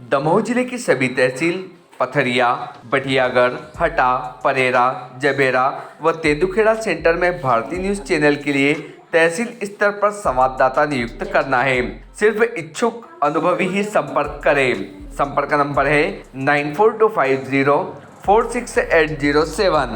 दमोह जिले की सभी तहसील पथरिया, बटियागढ़, हटा, परेरा, जबेरा व तेंदुखेड़ा सेंटर में भारतीय न्यूज चैनल के लिए तहसील स्तर पर संवाददाता नियुक्त करना है। सिर्फ इच्छुक अनुभवी ही संपर्क करें। संपर्क नंबर है 9425046807।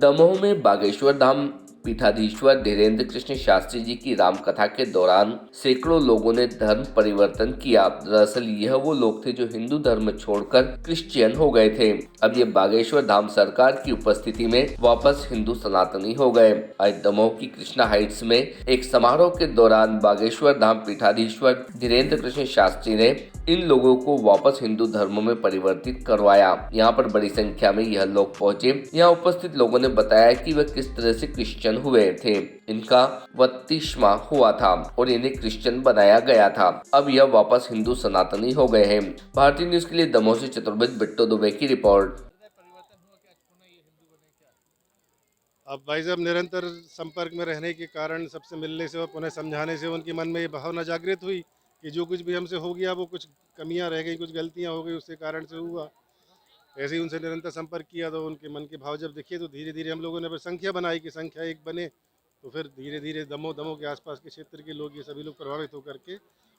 दमोह में बागेश्वर धाम पीठाधीश्वर धीरेन्द्र कृष्ण शास्त्री जी की रामकथा के दौरान सैकड़ों लोगों ने धर्म परिवर्तन किया। दरअसल यह वो लोग थे जो हिंदू धर्म छोड़कर क्रिश्चियन हो गए थे। अब ये बागेश्वर धाम सरकार की उपस्थिति में वापस हिंदू सनातनी हो गए। आज दमोह की कृष्णा हाइट्स में एक समारोह के दौरान बागेश्वर धाम पीठाधीश्वर धीरेन्द्र कृष्ण शास्त्री ने इन लोगों को वापस हिंदू धर्म में परिवर्तित करवाया। यहाँ पर बड़ी संख्या में यह लोग पहुंचे। यहाँ उपस्थित लोगों ने बताया कि वे किस तरह से क्रिश्चियन हुए थे। इनका बत्तीसवां हुआ था और इन्हें क्रिश्चियन बनाया गया था। अब यह वापस हिंदू सनातनी हो गए हैं। भारतीय न्यूज के लिए दमोह से चतुर्भुज बिट्टो दुबे की रिपोर्ट। अब भाई साहब निरंतर संपर्क में रहने के कारण, सबसे मिलने से और पुनः समझाने से उनके मन में ये भावना जागृत हुई कि जो कुछ भी हमसे हो गया वो कुछ कमियां रह गई, कुछ गलतियां हो गई, उसके कारण से हुआ। ऐसे ही उनसे निरंतर संपर्क किया तो उनके मन के भाव जब दिखे तो धीरे धीरे हम लोगों ने फिर संख्या बनाई कि संख्या एक बने। तो फिर धीरे धीरे दमोह के आसपास के क्षेत्र के लोग, ये सभी लोग प्रभावित होकर के,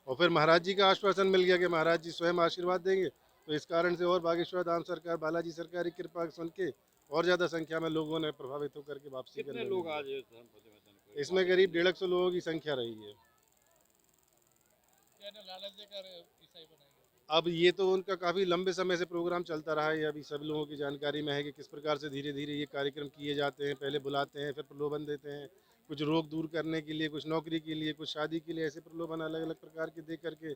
और फिर महाराज जी का आश्वासन मिल गया कि महाराज जी स्वयं आशीर्वाद देंगे। तो इस कारण से और बागेश्वर धाम सरकार, बालाजी सरकार की कृपा सुन के और ज़्यादा संख्या में लोगों ने प्रभावित होकर के वापसी करने लोग आज इसमें करीब 150 लोगों की संख्या रही है। अब ये तो उनका काफ़ी लंबे समय से प्रोग्राम चलता रहा है। अभी सभी लोगों की जानकारी में है कि किस प्रकार से धीरे धीरे ये कार्यक्रम किए जाते हैं। पहले बुलाते हैं, फिर प्रलोभन देते हैं, कुछ रोग दूर करने के लिए, कुछ नौकरी के लिए, कुछ शादी के लिए, ऐसे प्रलोभन अलग अलग प्रकार के दे करके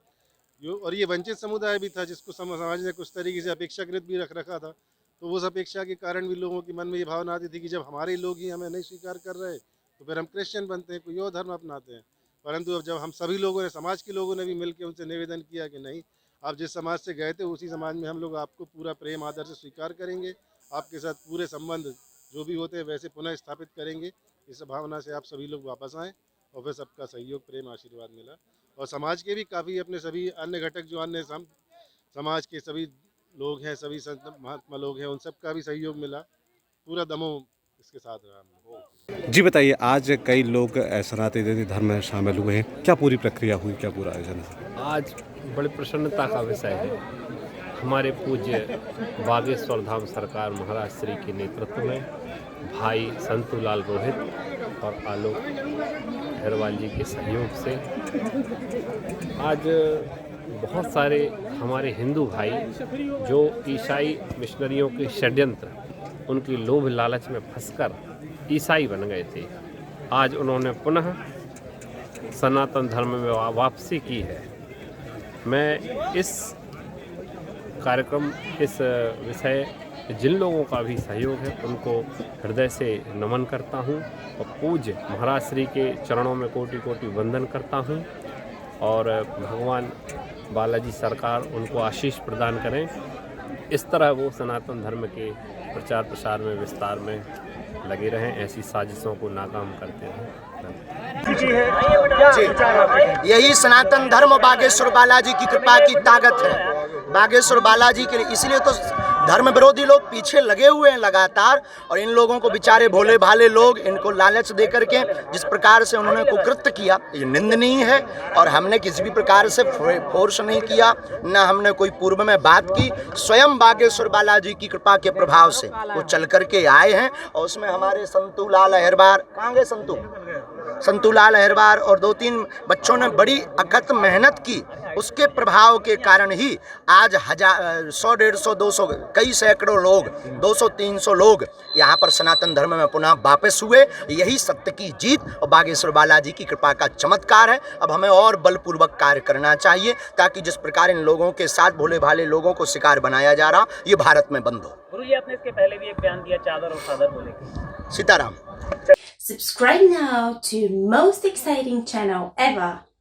और ये वंचित समुदाय भी था जिसको समाज ने कुछ तरीके से अपेक्षाकृत भी रख रखा था। तो उस अपेक्षा के कारण भी लोगों के मन में ये भावना आती थी कि जब हमारे लोग ही हमें नहीं स्वीकार कर रहे तो फिर हम क्रिश्चियन बनते हैं, कोई और धर्म अपनाते हैं। परंतु अब जब हम सभी लोगों ने, समाज के लोगों ने भी मिलकर उनसे निवेदन किया कि नहीं, आप जिस समाज से गए थे उसी समाज में हम लोग आपको पूरा प्रेम आदर से स्वीकार करेंगे, आपके साथ पूरे संबंध जो भी होते हैं वैसे पुनः स्थापित करेंगे। इस भावना से आप सभी लोग वापस आएँ और फिर सबका सहयोग, प्रेम, आशीर्वाद मिला। और समाज के भी काफ़ी, अपने सभी अन्य घटक जो अन्य समाज के सभी लोग हैं, सभी संत महात्मा लोग हैं, उन सब का भी सहयोग मिला। पूरा दमोह इसके साथ रहा। जी बताइए, आज कई लोग सनातन धर्म में शामिल हुए हैं, क्या पूरी प्रक्रिया हुई, क्या पूरा आयोजन है? आज बड़ी प्रसन्नता का विषय है। हमारे पूज्य बागेश्वर धाम सरकार महाराज श्री के नेतृत्व में भाई संतूलाल रोहित और आलोक अहिरवाल जी के सहयोग से आज बहुत सारे हमारे हिंदू भाई जो ईसाई मिशनरियों के षड्यंत्र, उनकी लोभ लालच में फंसकर ईसाई बन गए थे, आज उन्होंने पुनः सनातन धर्म में वापसी की है। मैं इस कार्यक्रम, इस विषय जिन लोगों का भी सहयोग है उनको हृदय से नमन करता हूं और पूज्य महाराज श्री के चरणों में कोटि कोटि वंदन करता हूं और भगवान बालाजी सरकार उनको आशीष प्रदान करें। इस तरह वो सनातन धर्म के प्रचार प्रसार में, विस्तार में लगे रहें, ऐसी साजिशों को नाकाम करते रहें। यही सनातन धर्म बागेश्वर बालाजी की कृपा की ताकत है। बागेश्वर बालाजी के लिए इसलिए तो धर्म विरोधी लोग पीछे लगे हुए हैं लगातार, और इन लोगों को, बेचारे भोले भाले लोग, इनको लालच दे करके जिस प्रकार से उन्होंने कुकृत्य किया, ये निंदनीय है। और हमने किसी भी प्रकार से फोर्स नहीं किया, न हमने कोई पूर्व में बात की। स्वयं बागेश्वर बालाजी की कृपा के प्रभाव से वो चल करके आए हैं। और उसमें हमारे संतूलाल अहिरवार, कहाँ गए संतूलाल अहिरवार और 2-3 बच्चों ने बड़ी अकथ मेहनत की। उसके प्रभाव के कारण ही आज 100, 150, 200, कई सैकड़ों लोग, 200-300 लोग यहाँ पर सनातन धर्म में पुनः वापस हुए। यही सत्य की जीत और बागेश्वर बालाजी की कृपा का चमत्कार है। अब हमें और बलपूर्वक कार्य करना चाहिए ताकि जिस प्रकार इन लोगों के साथ, भोले भाले लोगों को शिकार बनाया जा रहा, ये भारत में बंद हो। गुरु जी, आपने इसके पहले भी एक बयान दिया चादर और सादर को लेकर। Sitaram. Subscribe now to most exciting channel ever.